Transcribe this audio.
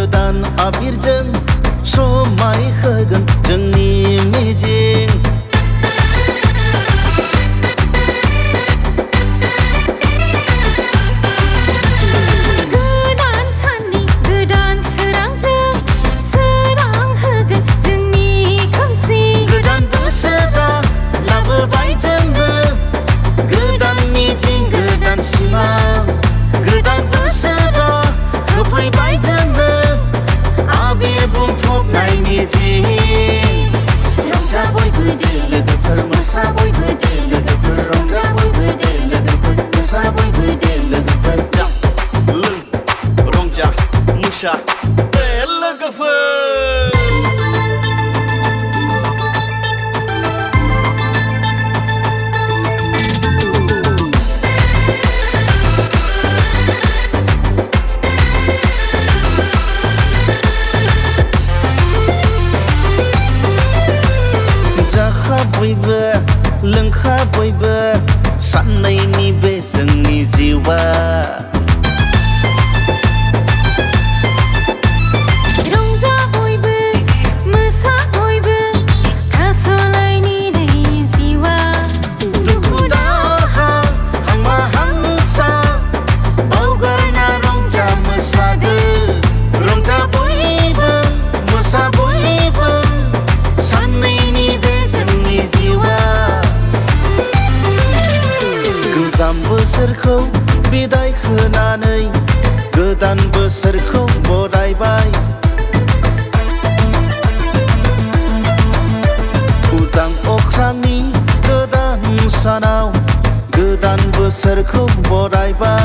गोदान आबिरजों समाय होगोन जोंनि मिजिं बयबो लोंखा बयबो साननैनि बे जोंनि जिउआ रंजा बयबो मोसा बयबो थास'लायनि दै जिउआ दुखु दाहा हांमा हांसा बावगारना रंजा मोसादो रंजा बयबो मोसा बयबो साननैनि बे गोजाम बोसोरखौ बिदाय होनानै गोदान बोसोरखौ बरायबाय उदां अख्रांनि गोदान सानाव गोदान बोसोरखौ बरायबाय